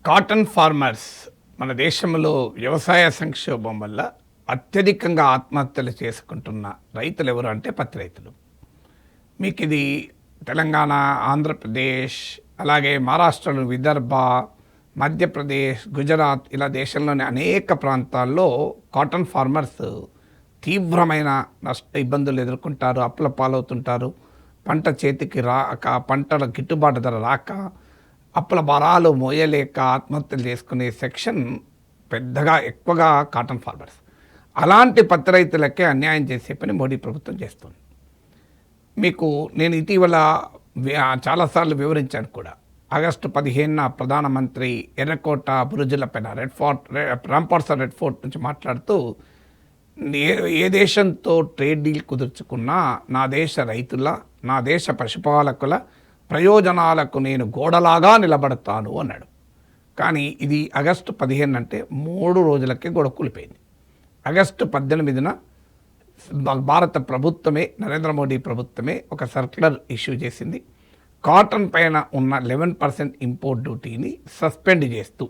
Cotton farmers మన దేశంలో వ్యవసాయ సంక్షోభం వల్ల అత్యధికంగా ఆత్మహత్యలు చేసుకుంటున్న రైతులు ఎవరు అంటే పత్తి రైతులు. మీకు ఇది తెలంగాణ, ఆంధ్రప్రదేశ్, అలాగే మహారాష్ట్రలో విదర్భ, మధ్యప్రదేశ్, గుజరాత్ ఇలా దేశంలోని అనేక ప్రాంతాల్లో కాటన్ ఫార్మర్స్ తీవ్రమైన ఇబ్బందులు ఎదుర్కొంటారు, అప్పుల పాలవుతుంటారు. పంట చేతికి రాక, పంటల గిట్టుబాటు ధర రాక, అప్పుల భారాలు మోయలేక ఆత్మహత్యలు చేసుకునే సెక్షన్ పెద్దగా ఎక్కువగా కాటన్ ఫార్మర్స్. అలాంటి పత్తి రైతులకే అన్యాయం చేసే పని మోడీ ప్రభుత్వం చేస్తుంది. మీకు నేను ఇటీవల చాలాసార్లు వివరించాను కూడా. ఆగస్టు 15న ప్రధానమంత్రి ఎర్రకోట బురుజులపైన రాంపార్ట్స్ రెడ్ ఫోర్ట్ నుంచి మాట్లాడుతూ, ఏ దేశంతో ట్రేడ్ డీల్ కుదుర్చుకున్నా నా దేశ రైతుల, నా దేశ పశుపాలకుల ప్రయోజనాలకు నేను గోడలాగా నిలబడతాను అన్నాడు. కానీ ఇది ఆగస్టు 15 అంటే 3 రోజులకే గోడ కూలిపోయింది. ఆగస్టు 18న భారత ప్రభుత్వమే, నరేంద్ర మోడీ ప్రభుత్వమే ఒక సర్క్యులర్ ఇష్యూ చేసింది. కాటన్ పైన ఉన్న 11% ఇంపోర్ట్ డ్యూటీని సస్పెండ్ చేస్తూ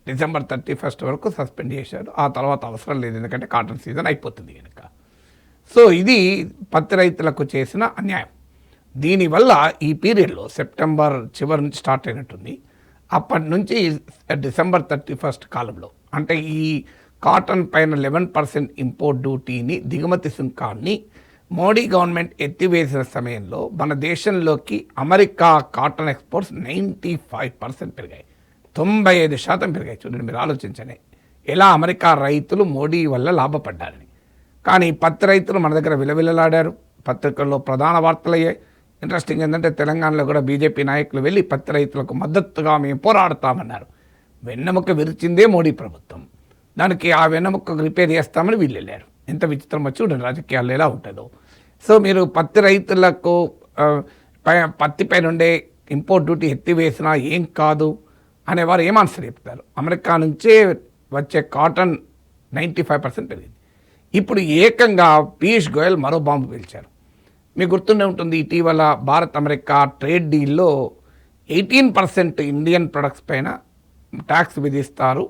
డిసెంబర్ 31 వరకు సస్పెండ్ చేశారు. ఆ తర్వాత అవసరం లేదు, ఎందుకంటే కాటన్ సీజన్ అయిపోతుంది కనుక. సో ఇది పత్తి రైతులకు చేసిన అన్యాయం. దీనివల్ల ఈ పీరియడ్లో సెప్టెంబర్ చివరి నుంచి స్టార్ట్ అయినట్టుంది. అప్పటి నుంచి డిసెంబర్ 31 కాలంలో, అంటే ఈ కాటన్ పైన 11% ఇంపోర్ట్ డ్యూటీని, దిగుమతి సుంకాన్ని మోడీ గవర్నమెంట్ ఎత్తివేసిన సమయంలో మన దేశంలోకి అమెరికా కాటన్ ఎక్స్పోర్ట్స్ 95% పెరిగాయి, 95% పెరిగాయి. చూడండి, మీరు ఆలోచించండి ఎలా అమెరికా రైతులు మోడీ వల్ల లాభపడ్డారని. కానీ పత్తి రైతులు మన దగ్గర విలవిలలాడారు. పత్రికల్లో ప్రధాన వార్తలు అయ్యాయి. ఇంట్రెస్టింగ్ ఏంటంటే తెలంగాణలో కూడా బీజేపీ నాయకులు వెళ్ళి పత్తి రైతులకు మద్దతుగా మేము పోరాడతామన్నారు. వెన్నెముక విరిచిందే మోడీ ప్రభుత్వం. దానికి ఆ వెన్నెముక రిపేర్ చేస్తామని వీళ్ళు వెళ్ళారు. ఎంత విచిత్రమో చూడండి రాజకీయాల్లో ఎలా ఉంటుందో. సో మీరు పత్తి రైతులకు పత్తిపై నుండే ఇంపోర్ట్ డ్యూటీ ఎత్తివేసినా ఏం కాదు అనేవారు ఏం ఆన్సర్ చెప్తారు? అమెరికా నుంచే వచ్చే కాటన్ 95% పెరిగింది. ఇప్పుడు ఏకంగా పీయూష్ గోయల్ మరో బాంబు పేల్చారు. మీకు గుర్తుండే ఉంటుంది, ఇటీవల భారత్ అమెరికా ట్రేడ్ డీల్లో 18% ఇండియన్ ప్రొడక్ట్స్ పైన ట్యాక్స్ విధిస్తారు.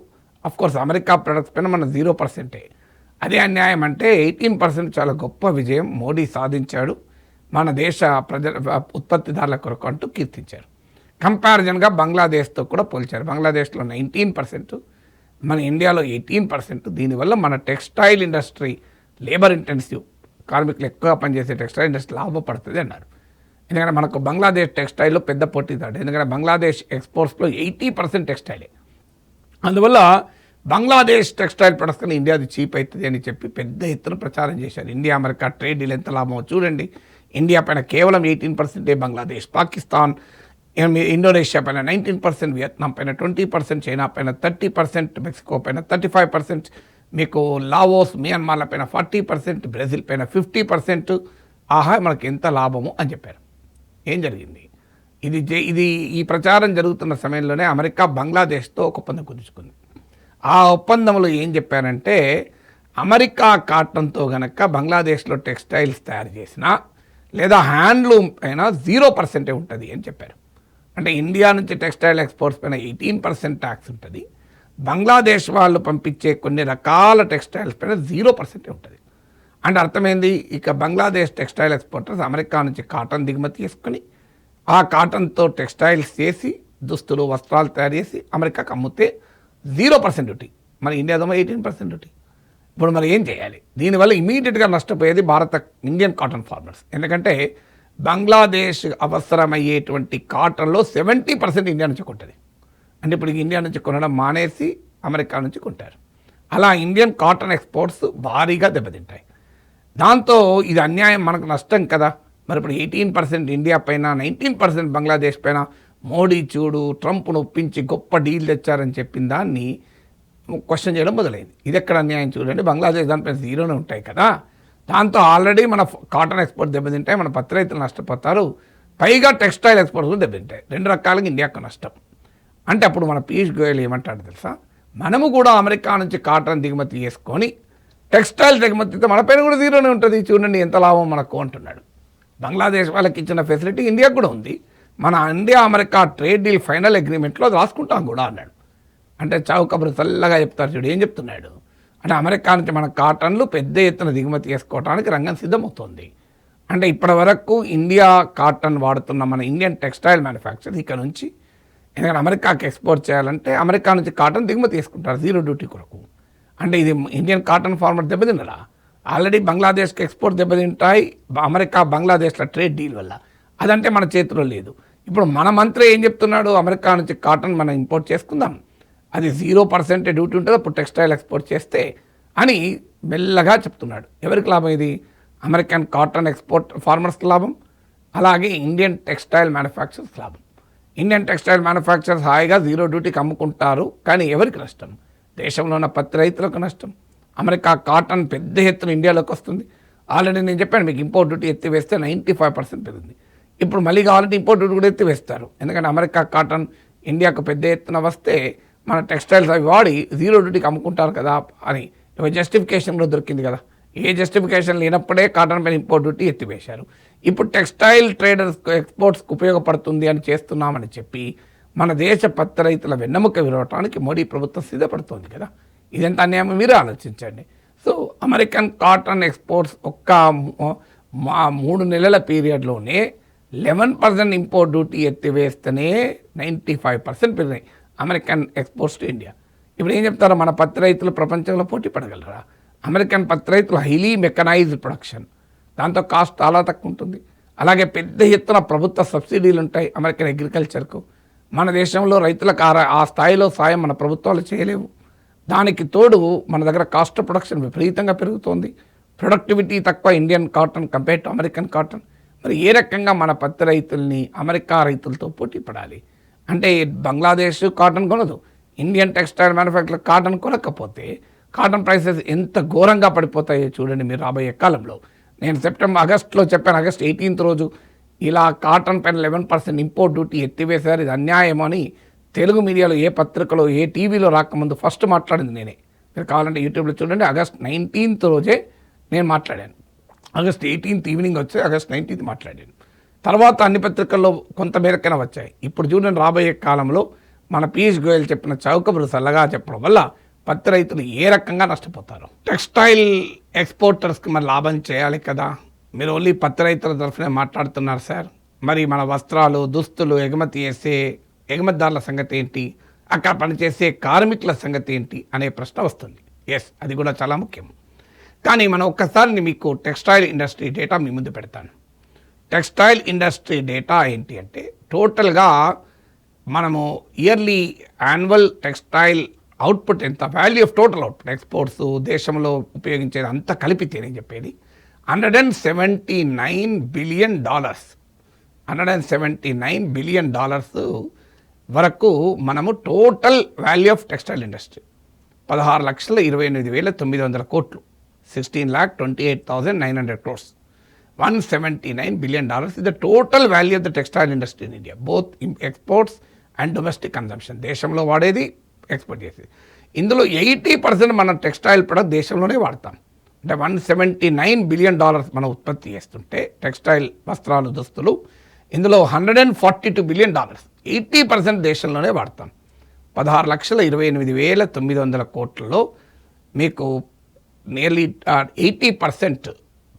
అఫ్కోర్స్ అమెరికా ప్రొడక్ట్స్ పైన మన 0%. అదే అన్యాయం అంటే 18% చాలా గొప్ప విజయం మోడీ సాధించాడు మన దేశ ఉత్పత్తిదారుల కొరకు అంటూ కీర్తించారు. కంపారిజన్గా బంగ్లాదేశ్తో కూడా పోల్చారు. బంగ్లాదేశ్లో 19%, మన ఇండియాలో 18%. దీనివల్ల మన టెక్స్టైల్ ఇండస్ట్రీ, లేబర్ ఇంటెన్సివ్, కార్మికులు ఎక్కువగా పనిచేసే టెక్స్టైల్ ఇండస్ట్రీ లాభపడుతుంది అన్నారు. ఎందుకంటే మనకు బంగ్లాదేశ్ టెక్స్టైల్లో పెద్ద పోటీదాడు. ఎందుకంటే బంగ్లాదేశ్ ఎక్స్పోర్ట్స్లో 80% టెక్స్టైలే. అందువల్ల బంగ్లాదేశ్ టెక్స్టైల్ ప్రొడక్ట్స్ కన్నా ఇండియాది చీప్ అవుతుంది అని చెప్పి పెద్ద ఎత్తున ప్రచారం చేశారు. ఇండియా అమెరికా ట్రేడ్ డీల్ ఎంత లాభమో చూడండి. ఇండియా పైన కేవలం 18%, బంగ్లాదేశ్, పాకిస్తాన్, ఇండోనేషియా పైన 19%, వియత్నాం పైన 20%, చైనా పైన 30%, మెక్సికో పైన 35%, మీకు లావోస్, మియన్మార్ల పైన 40%, బ్రెజిల్ పైన 50%. ఆహా, మనకి ఎంత లాభము అని చెప్పారు. ఏం జరిగింది? ఇది ఈ ప్రచారం జరుగుతున్న సమయంలోనే అమెరికా బంగ్లాదేశ్తో ఒక ఒప్పందం కుదుర్చుకుంది. ఆ ఒప్పందంలో ఏం చెప్పారంటే, అమెరికా కాటన్తో గనక బంగ్లాదేశ్లో టెక్స్టైల్స్ తయారు చేసినా లేదా హ్యాండ్లూమ్ పైన 0% ఉంటుంది అని చెప్పారు. అంటే ఇండియా నుంచి టెక్స్టైల్ ఎక్స్పోర్ట్స్ పైన 18% ట్యాక్స్ ఉంటుంది. బంగ్లాదేశ్ వాళ్ళు పంపించే కొన్ని రకాల టెక్స్టైల్స్ పైన 0% ఉంటుంది. అంటే అర్థమైంది, ఇక బంగ్లాదేశ్ టెక్స్టైల్ ఎక్స్పోర్టర్స్ అమెరికా నుంచి కాటన్ దిగుమతి చేసుకుని ఆ కాటన్తో టెక్స్టైల్స్ చేసి దుస్తులు, వస్త్రాలు తయారు చేసి అమెరికాకు అమ్మితే 0% డ్యూటీ, మన ఇండియాలో 18% డ్యూటీ. ఇప్పుడు మరి ఏం చేయాలి? దీనివల్ల ఇమీడియట్గా నష్టపోయేది ఇండియన్ కాటన్ ఫార్మర్స్. ఎందుకంటే బంగ్లాదేశ్ అవసరమయ్యేటువంటి కాటన్లో 70% ఇండియా నుంచి కొంటుంది. అంటే ఇప్పుడు ఇండియా నుంచి కొనడం మానేసి అమెరికా నుంచి కొంటారు. అలా ఇండియన్ కాటన్ ఎక్స్పోర్ట్స్ భారీగా దెబ్బతింటాయి. దాంతో ఇది అన్యాయం, మనకు నష్టం కదా. మరి ఇప్పుడు 18% ఇండియా పైన, 19% బంగ్లాదేశ్ పైన మోడీ చూడు ట్రంప్ను ఒప్పించి గొప్ప డీల్ తెచ్చారని చెప్పిన దాన్ని క్వశ్చన్ చేయడం మొదలైంది. ఇది ఎక్కడ అన్యాయం చూడండి, బంగ్లాదేశ్ దానిపైన 0 ఉంటాయి కదా. దాంతో ఆల్రెడీ మన కాటన్ ఎక్స్పోర్ట్ దెబ్బతింటాయి, మన పత్తి రైతులు నష్టపోతారు, పైగా టెక్స్టైల్ ఎక్స్పోర్ట్స్ దెబ్బతింటాయి. 2 రకాలుగా ఇండియాకు నష్టం. అంటే అప్పుడు మన పీయూష్ గోయల్ ఏమంటాడు తెలుసా, మనము కూడా అమెరికా నుంచి కాటన్ దిగుమతి చేసుకొని టెక్స్టైల్ దిగుమతితో మన పైన కూడా 0 ఉంటుంది, చూడండి ఎంత లాభం మనకు అంటున్నాడు. బంగ్లాదేశ్ వాళ్ళకి ఇచ్చిన ఫెసిలిటీ ఇండియాకు కూడా ఉంది. మన India America trade deal final అగ్రిమెంట్లో రాసుకుంటాం కూడా అన్నాడు. అంటే చావు కబురు చల్లగా చెప్తారు చూడు, ఏం చెప్తున్నాడు అంటే అమెరికా నుంచి మన కాటన్లు పెద్ద ఎత్తున దిగుమతి చేసుకోవడానికి రంగం సిద్ధమవుతోంది. అంటే ఇప్పటి వరకు ఇండియా కాటన్ వాడుతున్న మన ఇండియన్ టెక్స్టైల్ మ్యానుఫ్యాక్చర్ ఇక్కడ నుంచి, ఎందుకంటే అమెరికాకి ఎక్స్పోర్ట్ చేయాలంటే అమెరికా నుంచి కాటన్ దిగుమతి చేసుకుంటారు జీరో డ్యూటీ కొరకు. అంటే ఇది ఇండియన్ కాటన్ ఫార్మర్ దెబ్బతిన్నరా? ఆల్రెడీ బంగ్లాదేశ్కి ఎక్స్పోర్ట్ దెబ్బతింటాయి అమెరికా బంగ్లాదేశ్ల ట్రేడ్ డీల్ వల్ల. అదంటే మన చేతిలో లేదు. ఇప్పుడు మన మంత్రి ఏం చెప్తున్నాడు, అమెరికా నుంచి కాటన్ మనం ఇంపోర్ట్ చేసుకుందాం, అది 0% డ్యూటీ ఉంటుంది అప్పుడు టెక్స్టైల్ ఎక్స్పోర్ట్ చేస్తే అని మెల్లగా చెప్తున్నాడు. ఎవరికి లాభం ఇది? అమెరికన్ కాటన్ ఎక్స్పోర్ట్ ఫార్మర్స్కి లాభం, అలాగే ఇండియన్ టెక్స్టైల్ మ్యానుఫ్యాక్చర్స్ లాభం. ఇండియన్ టెక్స్టైల్ మ్యానుఫ్యాక్చర్స్ హాయిగా జీరో డ్యూటీకి అమ్ముకుంటారు, కానీ ఎవరికి నష్టం? దేశంలో ఉన్న పత్తి రైతులకు నష్టం. అమెరికా కాటన్ పెద్ద ఎత్తున ఇండియాలోకి వస్తుంది. ఆల్రెడీ నేను చెప్పాను మీకు, ఇంపోర్ట్ డ్యూటీ ఎత్తివేస్తే 95% పెరిగింది. ఇప్పుడు మళ్ళీ కావాలంటే ఇంపోర్ట్ డ్యూటీ కూడా ఎత్తివేస్తారు. ఎందుకంటే అమెరికా కాటన్ ఇండియాకు పెద్ద ఎత్తున వస్తే మన టెక్స్టైల్స్ అవి వాడి జీరో డ్యూటీకి అమ్ముకుంటారు కదా అని జస్టిఫికేషన్ కూడా దొరికింది కదా. ఏ జస్టిఫికేషన్ లేనప్పుడే కాటన్ పైన ఇంపోర్ట్ డ్యూటీ ఎత్తివేశారు. ఇప్పుడు టెక్స్టైల్ ట్రేడర్స్ ఎక్స్పోర్ట్స్కి ఉపయోగపడుతుంది అని చేస్తున్నామని చెప్పి మన దేశ పత్తి రైతుల వెన్నెముక విరవటానికి మోడీ ప్రభుత్వం సిద్ధపడుతోంది కదా. ఇదంతా అన్యాయం, మీరు ఆలోచించండి. సో అమెరికన్ కాటన్ ఎక్స్పోర్ట్స్ ఒక్క 3 నెలల పీరియడ్లోనే 11% ఇంపోర్ట్ డ్యూటీ ఎత్తివేస్తేనే 95% పెరిగినాయి అమెరికన్ ఎక్స్పోర్ట్స్ టు ఇండియా. ఇప్పుడు ఏం చెప్తారో, మన పత్తి రైతులు ప్రపంచంలో పోటీ పడగలరా? అమెరికన్ పత్తి రైతులు హైలీ మెకనైజ్డ్ ప్రొడక్షన్, దాంతో కాస్ట్ చాలా తక్కువ ఉంటుంది. అలాగే పెద్ద ఎత్తున ప్రభుత్వ సబ్సిడీలు ఉంటాయి అమెరికన్ అగ్రికల్చర్కు. మన దేశంలో రైతులకు ఆ స్థాయిలో సాయం మన ప్రభుత్వాలు చేయలేవు. దానికి తోడు మన దగ్గర కాస్ట్ ఆఫ్ ప్రొడక్షన్ విపరీతంగా పెరుగుతోంది. ప్రొడక్టివిటీ తక్కువ Indian cotton compare to American cotton. మరి ఏ రకంగా మన పత్తి రైతుల్ని అమెరికా రైతులతో పోటీ పడాలి? అంటే బంగ్లాదేశ్ కాటన్ కొనదు, ఇండియన్ టెక్స్టైల్ మ్యానుఫ్యాక్చర్ కాటన్ కొనకపోతే కాటన్ ప్రైసెస్ ఎంత ఘోరంగా పడిపోతాయో చూడండి మీరు రాబోయే కాలంలో. నేను ఆగస్టులో చెప్పాను, ఆగస్ట్ 18th రోజు ఇలా కాటన్ పైన 11% ఇంపోర్ట్ డ్యూటీ ఎత్తివేశారు, ఇది అన్యాయం అని తెలుగు మీడియాలో ఏ పత్రికలో ఏ టీవీలో రాకముందు ఫస్ట్ మాట్లాడింది నేనే. మీరు కావాలంటే యూట్యూబ్లో చూడండి. ఆగస్ట్ 19th రోజే నేను మాట్లాడాను. ఆగస్ట్ 18th ఈవినింగ్ వచ్చి ఆగస్ట్ 19th మాట్లాడాను. తర్వాత అన్ని పత్రికల్లో కొంత మేరకైనా వచ్చాయి. ఇప్పుడు చూడండి రాబోయే కాలంలో మన పీయూష్ గోయల్ చెప్పిన చౌకబురు సల్లగా చెప్పడం వల్ల పత్తి రైతులు ఏ రకంగా నష్టపోతారు. టెక్స్టైల్ ఎక్స్పోర్టర్స్కి మరి లాభం చేయాలి కదా. మీరు ఓన్లీ పత్తి రైతుల తరఫునే మాట్లాడుతున్నారు సార్. మరి మన వస్త్రాలు దుస్తులు ఎగుమతి చేసే ఎగుమతిదారుల సంగతి ఏంటి, అక్కడ పనిచేసే కార్మికుల సంగతి ఏంటి అనే ప్రశ్న వస్తుంది. ఎస్, అది కూడా చాలా ముఖ్యం. కానీ మనం ఒక్కసారి మీకు టెక్స్టైల్ ఇండస్ట్రీ డేటా మీ ముందు పెడతాను. టెక్స్టైల్ ఇండస్ట్రీ డేటా ఏంటి అంటే, టోటల్గా మనము ఇయర్లీ యాన్యువల్ టెక్స్టైల్ అవుట్పుట్ ఎంత, value of total output exports దేశంలో ఉపయోగించేది అంతా కలిపితే నేను చెప్పేది $179 బిలియన్. $179 బిలియన్ వరకు మనము total value of textile industry 16,28,900 కోట్లు, 16,28,900 crores. $179 billion is the total value of the textile industry in India, both in exports and domestic consumption. దేశంలో వాడేది, ఎక్స్పోర్ట్ చేసేది. ఇందులో 80% మన టెక్స్టైల్ ప్రొడక్ట్ దేశంలోనే వాడతాం. అంటే $179 బిలియన్ మనం ఉత్పత్తి చేస్తుంటే టెక్స్టైల్ వస్త్రాలు దుస్తులు, ఇందులో $142 బిలియన్ 80% దేశంలోనే వాడతాం. 16,28,900 కోట్లలో మీకు నియర్లీ 80%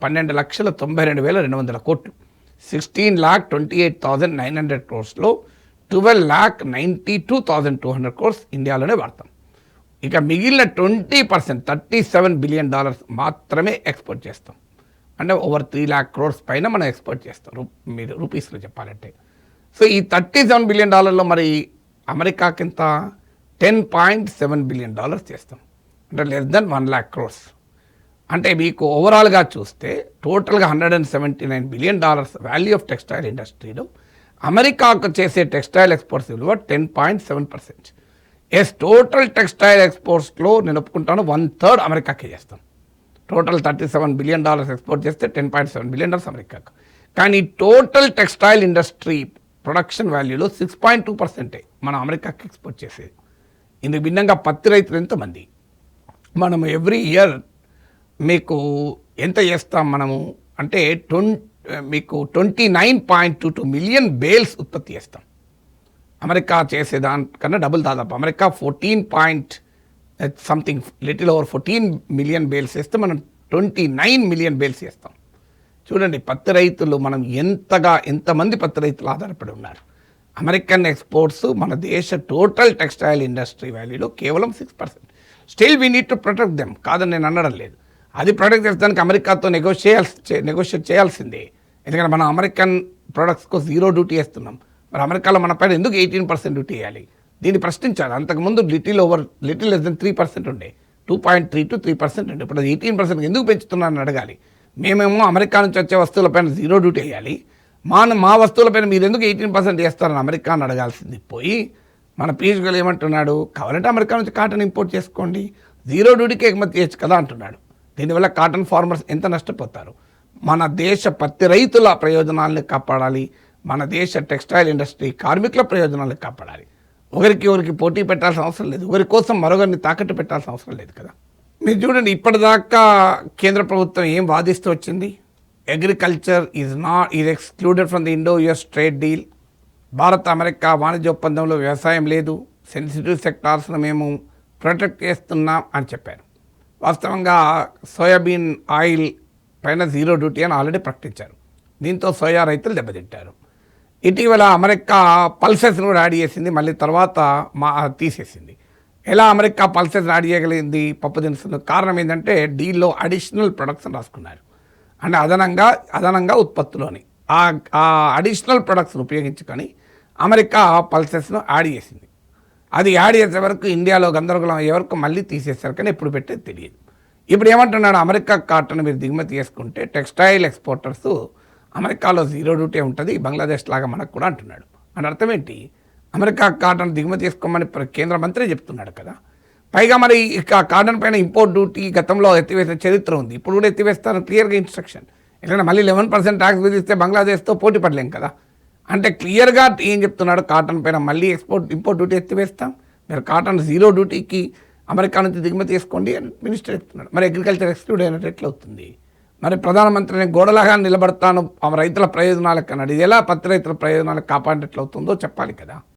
12,92,200 కోట్లు, 16,28,900 crores-లో 12,92,200 crores ఇండియాలోనే వాడతాం. ఇక మిగిలిన 20% $37 బిలియన్ మాత్రమే ఎక్స్పోర్ట్ చేస్తాం. అంటే ఓవర్ 3 lakh crores పైన మనం ఎక్స్పోర్ట్ చేస్తాం మీరు రూపీస్లో చెప్పాలంటే. సో ఈ $37 బిలియన్ మరి అమెరికాకి ఎంత, $10.7 బిలియన్ చేస్తాం. అంటే లెస్ దెన్ 1 lakh crores. అంటే మీకు ఓవరాల్గా చూస్తే టోటల్గా $179 బిలియన్ వాల్యూ ఆఫ్ టెక్స్టైల్ ఇండస్ట్రీలో అమెరికాకు చేసే టెక్స్టైల్ ఎక్స్పోర్ట్స్ విలువ 10.7%. ఎస్, టోటల్ టెక్స్టైల్ ఎక్స్పోర్ట్స్లో నేను ఒప్పుకుంటాను 1/3 అమెరికాకే చేస్తాం. టోటల్ $37 బిలియన్ ఎక్స్పోర్ట్ చేస్తే $10.7 బిలియన్ అమెరికాకు. కానీ టోటల్ టెక్స్టైల్ ఇండస్ట్రీ ప్రొడక్షన్ వాల్యూలో 6.2% మనం అమెరికాకి ఎక్స్పోర్ట్ చేసేది. ఇందుకు భిన్నంగా పత్తి రైతులు ఎంతమంది, మనం ఎవ్రీ ఇయర్ మీకు ఎంత చేస్తాం మనము అంటే మీకు 29.22 మిలియన్ బేల్స్ ఉత్పత్తి చేస్తాం. అమెరికా చేసేదానికన్నా డబుల్ దాదాపు. America 14 something little over 14 million bales వేస్తే మనం 29 మిలియన్ బేల్స్ చేస్తాం. చూడండి పత్తి రైతులు మనం ఎంతమంది పత్తి రైతులు ఆధారపడి ఉన్నారు. అమెరికన్ ఎక్స్పోర్ట్స్ మన దేశ టోటల్ టెక్స్టైల్ ఇండస్ట్రీ వాల్యూలో కేవలం 6%. Still we need to protect them, కాదని నేను అనడం లేదు. అది ప్రొటెక్ట్ చేసేదానికి అమెరికాతో నెగోషియేట్ చేయాల్సిందే. ఎందుకంటే మనం అమెరికన్ ప్రొడక్ట్స్కు 0 డ్యూటీ వేస్తున్నాం. మరి అమెరికాలో మన పైన ఎందుకు 18% డ్యూటీ వేయాలి? దీన్ని ప్రశ్నించాలి. అంతకుముందు లిటిల్ లెస్ దెన్ 3% ఉండే, 2.3 to 3% ఉండే. ఇప్పుడు అది 18% ఎందుకు పెంచుతున్నారని అడగాలి. మేమేమో అమెరికా నుంచి వచ్చే వస్తువులపైన 0 డ్యూటీ వేయాలి, మా వస్తువులపైన మీరు ఎందుకు 18% వేస్తారని అమెరికాని అడగాల్సింది పోయి మన పీయూష్ గోయల్ ఏమంటున్నాడు, కావాలంటే అమెరికా నుంచి కాటన్ ఇంపోర్ట్ చేసుకోండి, 0 డ్యూటీకి ఎగుమతి చేయొచ్చు కదా అంటున్నాడు. దీనివల్ల కాటన్ ఫార్మర్స్ ఎంత నష్టపోతారు. మన దేశ పత్తి రైతుల ప్రయోజనాలను కాపాడాలి, మన దేశ టెక్స్టైల్ ఇండస్ట్రీ కార్మికుల ప్రయోజనాలను కాపాడాలి. ఒకరికి పోటీ పెట్టాల్సిన అవసరం లేదు, ఒకరి కోసం మరొకరిని తాకట్టు పెట్టాల్సిన అవసరం లేదు కదా. మీరు చూడండి ఇప్పటిదాకా కేంద్ర ప్రభుత్వం ఏం వాదిస్తూ వచ్చింది, agriculture is excluded from the Indo-US trade deal. Bharat America వాణిజ్య ఒప్పందంలో వ్యవసాయం లేదు, సెన్సిటివ్ సెక్టార్స్ను మేము ప్రొటెక్ట్ చేస్తున్నాం అని చెప్పారు. వాస్తవంగా సోయాబీన్ ఆయిల్ పైన 0 డ్యూటీ అని ఆల్రెడీ ప్రకటించారు. దీంతో సోయా రైతులు దెబ్బతింటారు. ఇటీవల అమెరికా పల్సెస్ను కూడా యాడ్ చేసింది, మళ్ళీ తర్వాత తీసేసింది. ఎలా అమెరికా పల్సెస్ని యాడ్ చేయగలిగింది పప్పు దినుసులు? కారణం ఏంటంటే డీల్లో అడిషనల్ ప్రొడక్ట్స్ రాసుకున్నారు. అంటే అదనంగా ఉత్పత్తులోని ఆ అడిషనల్ ప్రొడక్ట్స్ను ఉపయోగించుకొని అమెరికా పల్సెస్ను యాడ్ చేసింది. అది యాడ్ చేసే వరకు ఇండియాలో గందరగోళం అయ్యే వరకు మళ్ళీ తీసేశారు, కానీ ఎప్పుడు పెట్టేది తెలియదు. ఇప్పుడు ఏమంటున్నాడు, అమెరికా కాటన్ మీరు దిగుమతి చేసుకుంటే టెక్స్టైల్ ఎక్స్పోర్టర్స్ అమెరికాలో 0 డ్యూటీ ఉంటుంది, బంగ్లాదేశ్ లాగా మనకు కూడా అంటున్నాడు. అని అర్థం ఏంటి, అమెరికా కాటన్ దిగుమతి చేసుకోమని కేంద్ర మంత్రి చెప్తున్నాడు కదా. పైగా మరి ఇక కాటన్ పైన ఇంపోర్ట్ డ్యూటీ గతంలో ఎత్తివేసిన చరిత్ర ఉంది, ఇప్పుడు కూడా ఎత్తివేస్తారని క్లియర్గా ఇన్స్ట్రక్షన్. ఎందుకంటే మళ్ళీ 11% ట్యాక్స్ విధిస్తే బంగ్లాదేశ్తో పోటీ పడలేం కదా. అంటే క్లియర్గా ఏం చెప్తున్నాడు, కాటన్ పైన మళ్ళీ ఇంపోర్ట్ డ్యూటీ ఎత్తివేస్తాం, మీరు కాటన్ 0 డ్యూటీకి అమెరికా నుంచి దిగుమతి చేసుకోండి అని మినిస్టర్ చెప్తున్నాడు. మరి అగ్రికల్చర్ ఎక్స్క్లూడ్ అయినట్టు ఎట్లా అవుతుంది? మరి ప్రధానమంత్రిని గోడలాగా నిలబడతాను రైతుల ప్రయోజనాలకు అన్నాడు. ఇది ఎలా పత్తి రైతుల ప్రయోజనాలకు కాపాడినట్లు అవుతుందో చెప్పాలి కదా.